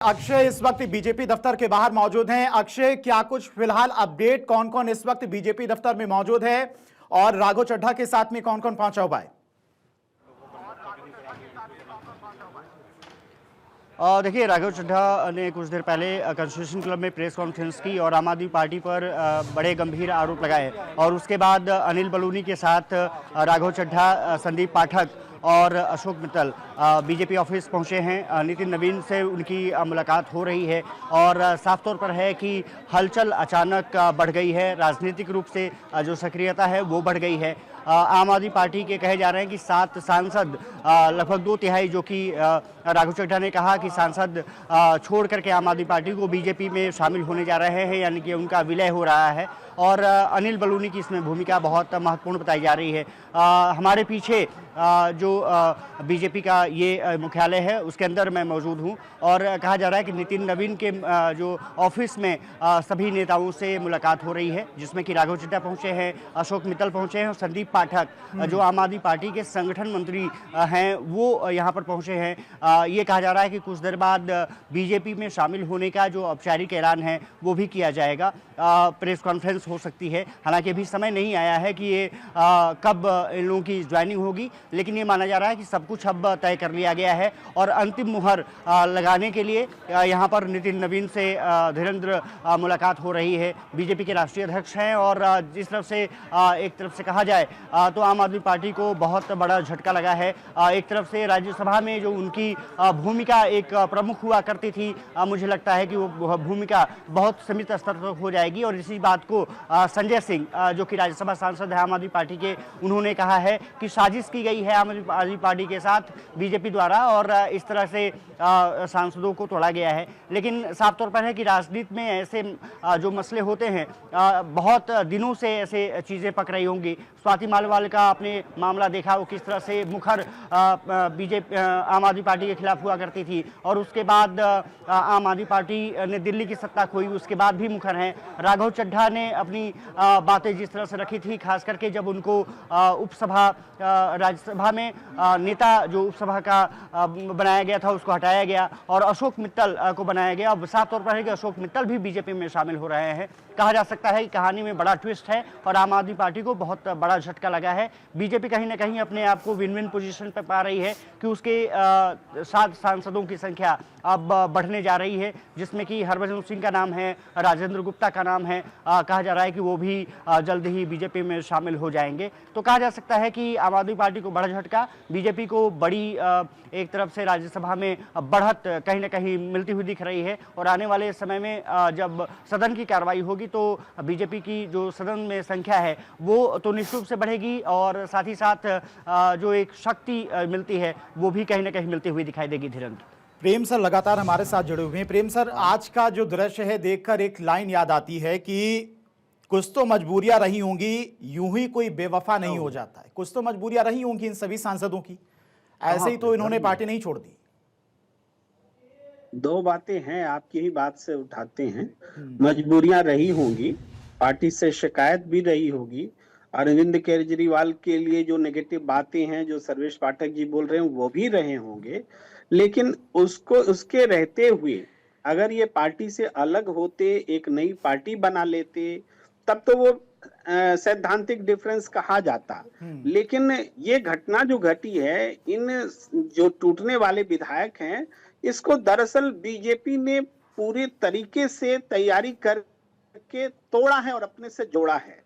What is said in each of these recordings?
अक्षय इस वक्त बीजेपी दफ्तर के बाहर मौजूद हैं। अक्षय, क्या कुछ फिलहाल अपडेट, कौन कौन इस वक्त बीजेपी दफ्तर में मौजूद है और राघव चड्ढा के साथ में कौन कौन पहुंचा हुआ है? देखिए, राघव चड्ढा ने कुछ देर पहले कॉन्स्टिट्यूशन क्लब में प्रेस कॉन्फ्रेंस की और आम आदमी पार्टी पर बड़े गंभीर आरोप लगाए और उसके बाद अनिल बलूनी के साथ राघव चड्ढा, संदीप पाठक और अशोक मित्तल बीजेपी ऑफिस पहुंचे हैं। नितिन नवीन से उनकी मुलाकात हो रही है और साफ तौर पर है कि हलचल अचानक बढ़ गई है। राजनीतिक रूप से जो सक्रियता है वो बढ़ गई है। आम आदमी पार्टी के कहे जा रहे हैं कि 7 सांसद, लगभग 2/3 जो कि राघव चड्ढा ने कहा कि सांसद छोड़ करके आम आदमी पार्टी को बीजेपी में शामिल होने जा रहे हैं, यानी कि उनका विलय हो रहा है और अनिल बलूनी की इसमें भूमिका बहुत महत्वपूर्ण बताई जा रही है। हमारे पीछे जो बीजेपी का ये मुख्यालय है उसके अंदर मैं मौजूद हूँ और कहा जा रहा है कि नितिन नवीन के जो ऑफिस में सभी नेताओं से मुलाकात हो रही है, जिसमें कि राघव चड्ढा पहुँचे हैं, अशोक मित्तल पहुँचे हैं और संदीप पाठक जो आम आदमी पार्टी के संगठन मंत्री हैं वो यहाँ पर पहुँचे हैं। ये कहा जा रहा है कि कुछ देर बाद बीजेपी में शामिल होने का जो औपचारिक ऐलान है वो भी किया जाएगा। प्रेस कॉन्फ्रेंस हो सकती है, हालांकि अभी समय नहीं आया है कि ये कब इन लोगों की ज्वाइनिंग होगी, लेकिन ये माना जा रहा है कि सब कुछ अब तय कर लिया गया है और अंतिम मुहर लगाने के लिए यहाँ पर नितिन नवीन से धीरेन्द्र मुलाकात हो रही है। बीजेपी के राष्ट्रीय अध्यक्ष हैं और जिस तरफ से एक तरफ से कहा जाए तो आम आदमी पार्टी को बहुत बड़ा झटका लगा है। एक तरफ से राज्यसभा में जो उनकी भूमिका एक प्रमुख हुआ करती थी, मुझे लगता है कि वो भूमिका बहुत सीमित स्तर तक हो जाएगी और इसी बात को संजय सिंह जो कि राज्यसभा सांसद है आम आदमी पार्टी के, उन्होंने कहा है कि साजिश की गई है आम आदमी पार्टी के साथ बीजेपी द्वारा और इस तरह से सांसदों को तोड़ा गया है। लेकिन साफ तौर पर है कि राजनीति में ऐसे जो मसले होते हैं, बहुत दिनों से ऐसे चीज़ें पक रही होंगी। स्वाति मालिवाल का आपने मामला देखा, वो किस तरह से मुखर बीजेपी आम आदमी पार्टी के खिलाफ हुआ करती थी और उसके बाद आम आदमी पार्टी ने दिल्ली की सत्ता खोई, उसके बाद भी मुखर हैं। राघव चड्ढा ने अपनी बातें जिस तरह से रखी थी, खास करके जब उनको उपसभा राज्यसभा में नेता जो उपसभा का बनाया गया था उसको हटाया गया और अशोक मित्तल को बनाया गया। अब साफ तौर पर है कि अशोक मित्तल भी बीजेपी में शामिल हो रहे हैं। कहा जा सकता है कि कहानी में बड़ा ट्विस्ट है और आम आदमी पार्टी को बहुत बड़ा झटका लगा है। बीजेपी कहीं ना कहीं अपने आप को विन विन पोजीशन पर पा रही है कि उसके 7 सांसदों की संख्या अब बढ़ने जा रही है, जिसमें कि हरभजन सिंह का नाम है, राजेंद्र गुप्ता का नाम है। कहा जा रहा है कि वो भी जल्द ही बीजेपी में शामिल हो जाएंगे। तो कहा जा सकता है कि आम आदमी पार्टी को बड़ा झटका, बीजेपी को बड़ी एक तरफ से राज्यसभा में बढ़त कहीं ना कहीं मिलती हुई दिख रही है और आने वाले समय में जब सदन की कार्रवाई होगी तो बीजेपी की जो सदन में संख्या है वो तो निश्चित रूप से बढ़ेगी और साथ ही साथ जो एक शक्ति मिलती है वो भी कहीं ना कहीं मिलती हुई दिखाई देगी। धीरेन्द्र, प्रेम सर लगातार हमारे साथ जुड़े हुए हैं। प्रेम सर, आज का जो दृश्य है देखकर एक लाइन याद आती है कि कुछ तो मजबूरियां रही होंगी, यूं ही कोई बेवफा नहीं हो जाता है। कुछ तो मजबूरियां रही होंगी इन सभी सांसदों की, ऐसे ही तो इन्होंने पार्टी नहीं छोड़ दी। 2 बातें हैं, आपकी ही बात से उठाते हैं। मजबूरियां रही होंगी, पार्टी से शिकायत भी रही होगी। अरविंद केजरीवाल के लिए जो नेगेटिव बातें हैं जो सर्वेश पाठक जी बोल रहे हैं वो भी रहे होंगे, लेकिन उसके रहते हुए अगर ये पार्टी से अलग होते, एक नई पार्टी बना लेते, तब तो वो सैद्धांतिक डिफरेंस कहा जाता। लेकिन ये घटना जो घटी है, इन जो टूटने वाले विधायक हैं, इसको दरअसल बीजेपी ने पूरे तरीके से तैयारी करके तोड़ा है और अपने से जोड़ा है।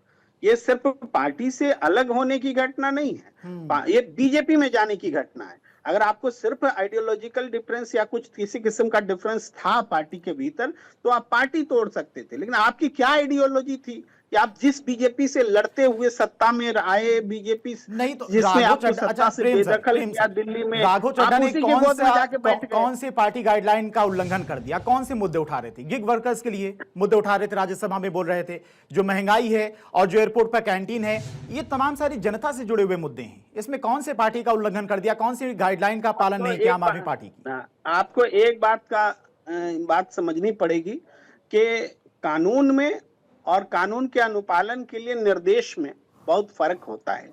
ये सिर्फ पार्टी से अलग होने की घटना नहीं है, ये बीजेपी में जाने की घटना है। अगर आपको सिर्फ आइडियोलॉजिकल डिफरेंस या कुछ किसी किस्म का डिफरेंस था पार्टी के भीतर तो आप पार्टी तोड़ सकते थे, लेकिन आपकी क्या आइडियोलॉजी थी कि आप जिस बीजेपी से लड़ते हुए सत्ता में आए, बीजेपी नहीं तो जिसने आपको सत्ता से बेदखल किया दिल्ली में, राघव चड्ढा ने कौन कौन से पार्टी गाइडलाइन का उल्लंघन कर दिया? कौन से मुद्दे उठा रहे थे? गिग वर्कर्स के लिए मुद्दे उठा रहे थे, राज्यसभा में बोल रहे थे, जो महंगाई है और जो एयरपोर्ट पर कैंटीन है, ये तमाम सारी जनता से जुड़े हुए मुद्दे हैं। इसमें कौन से पार्टी का उल्लंघन कर दिया? कौन सी गाइडलाइन का पालन नहीं किया आम आदमी पार्टी की? आपको एक बात समझनी पड़ेगी कि कानून में और कानून के अनुपालन के लिए निर्देश में बहुत फर्क होता है।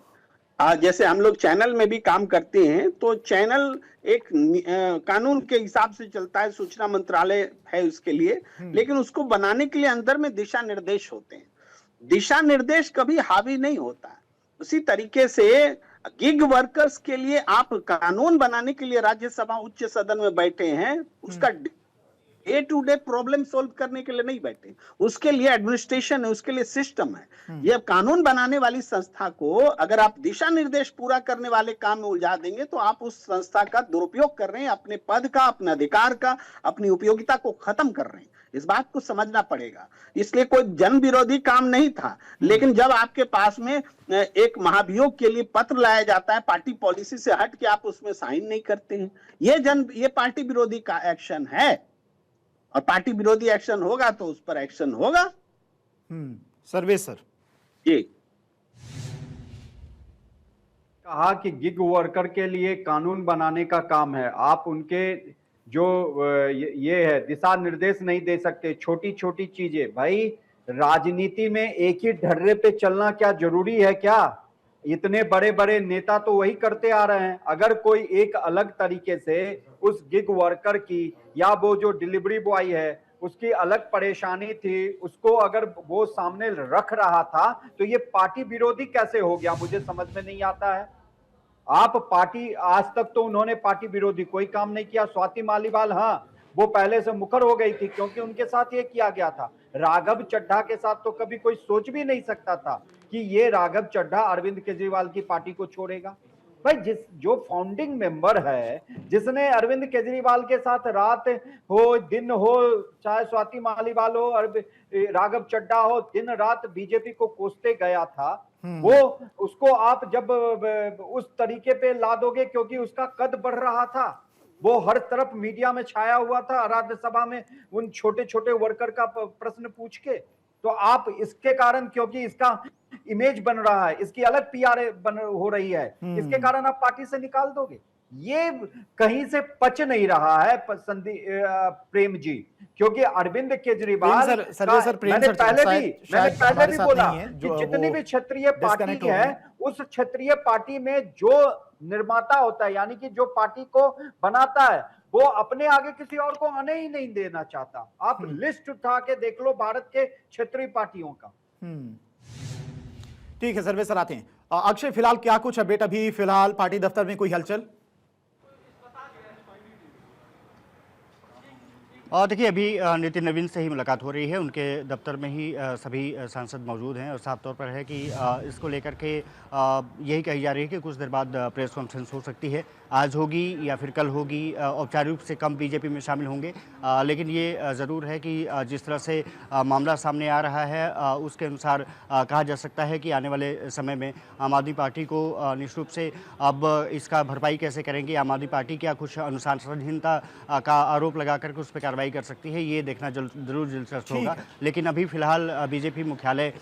जैसे हम लोग चैनल में भी काम करते हैं तो चैनल एक कानून के हिसाब से चलता है, सूचना मंत्रालय है उसके लिए, लेकिन उसको बनाने के लिए अंदर में दिशा निर्देश होते हैं। दिशा निर्देश कभी हावी नहीं होता। उसी तरीके से गिग वर्कर्स के लिए आप कानून बनाने के लिए राज्यसभा उच्च सदन में बैठे हैं, उसका day to day problem solve करने के लिए नहीं बैठे, उसके लिए एडमिनिस्ट्रेशन है, उसके लिए सिस्टम है। ये कानून बनाने वाली संस्था को अगर आप दिशा निर्देश पूरा करने वाले काम में उलझा देंगे तो आप उस संस्था का दुरुपयोग कर रहे हैं, अपने पद का, अपने अधिकार का, अपनी उपयोगिता को खत्म कर रहे हैं। इस बात को समझना पड़ेगा। इसलिए कोई जन विरोधी काम नहीं था, लेकिन जब आपके पास में एक महाभियोग के लिए पत्र लाया जाता है, पार्टी पॉलिसी से हट के आप उसमें साइन नहीं करते हैं, ये पार्टी विरोधी का एक्शन है। और पार्टी विरोधी एक्शन होगा तो उस पर एक्शन होगा। सर्वेश सर जी, कहा कि गिग वर्कर के लिए कानून बनाने का काम है, आप उनके जो ये है दिशा निर्देश नहीं दे सकते। छोटी छोटी चीजें, भाई राजनीति में एक ही ढर्रे पे चलना क्या जरूरी है क्या? इतने बड़े बड़े नेता तो वही करते आ रहे हैं। अगर कोई एक अलग तरीके से उस गिग वर्कर की या वो जो डिलीवरी बॉय है उसकी अलग परेशानी थी, उसको अगर वो सामने रख रहा था तो ये पार्टी विरोधी कैसे हो गया, मुझे समझ में नहीं आता है। आप पार्टी, आज तक तो उन्होंने पार्टी विरोधी कोई काम नहीं किया। स्वाति मालीवाल, हाँ, वो पहले से मुखर हो गई थी क्योंकि उनके साथ ये किया गया था। राघव चड्ढा के साथ तो कभी कोई सोच भी नहीं सकता था कि ये राघव चड्ढा अरविंद केजरीवाल की पार्टी को छोड़ेगा। भाई जो फाउंडिंग मेंबर है, जिसने अरविंद केजरीवाल के साथ रात हो दिन हो, चाहे स्वाति मालीवाल हो, राघव चड्ढा हो, दिन रात बीजेपी को कोसते गया था, वो उसको आप जब उस तरीके पे ला दोगे, क्योंकि उसका कद बढ़ रहा था, वो हर तरफ मीडिया में छाया हुआ था, राज्यसभा में उन छोटे छोटे वर्कर का प्रश्न पूछ के, तो आप इसके कारण, क्योंकि इसका इमेज बन रहा है, इसकी अलग पीआर हो रही है, इसके कारण आप पार्टी से निकाल दोगे। ये कहीं से पच नहीं रहा है प्रेम जी, क्योंकि अरविंद केजरीवाल मैंने पहले भी बोला कि जितनी भी क्षेत्रीय पार्टी है, उस क्षेत्रीय पार्टी में जो निर्माता होता है, यानी कि जो पार्टी को बनाता है, वो अपने आगे किसी और को आने ही नहीं देना चाहता। आप लिस्ट उठा के देख लो भारत के क्षेत्रीय पार्टियों का। ठीक है सर्वे सर, आते हैं अक्षय, फिलहाल क्या कुछ अपडेट, अभी फिलहाल पार्टी दफ्तर में कोई हलचल? और देखिए, अभी नितिन नवीन से ही मुलाकात हो रही है, उनके दफ्तर में ही सभी सांसद मौजूद हैं और साफ तौर पर है कि इसको लेकर के यही कही जा रही है कि कुछ देर बाद प्रेस कॉन्फ्रेंस हो सकती है, आज होगी या फिर कल होगी। औपचारिक रूप से कम बीजेपी में शामिल होंगे, लेकिन ये ज़रूर है कि जिस तरह से मामला सामने आ रहा है उसके अनुसार कहा जा सकता है कि आने वाले समय में आम आदमी पार्टी को निश्चित रूप से अब इसका भरपाई कैसे करेंगे, आम आदमी पार्टी क्या कुछ अनुशासनहीनता का आरोप लगा करके उस पर कार्रवाई कर सकती है, ये देखना जरूर दिलचस्प होगा। लेकिन अभी फिलहाल बीजेपी मुख्यालय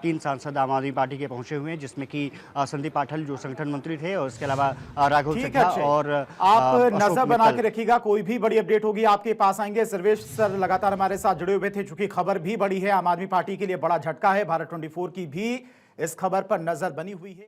3 सांसद आम आदमी पार्टी के पहुंचे हुए हैं, जिसमें कि संदीप पाटिल जो संगठन मंत्री थे, और इसके अलावा राघव चड्ढा, और आप नजर बना के रखिएगा, कोई भी बड़ी अपडेट होगी आपके पास आएंगे। सर्वेश सर लगातार हमारे साथ जुड़े हुए थे, चूंकि खबर भी बड़ी है, आम आदमी पार्टी के लिए बड़ा झटका है, भारत 24 की भी इस खबर पर नजर बनी हुई है।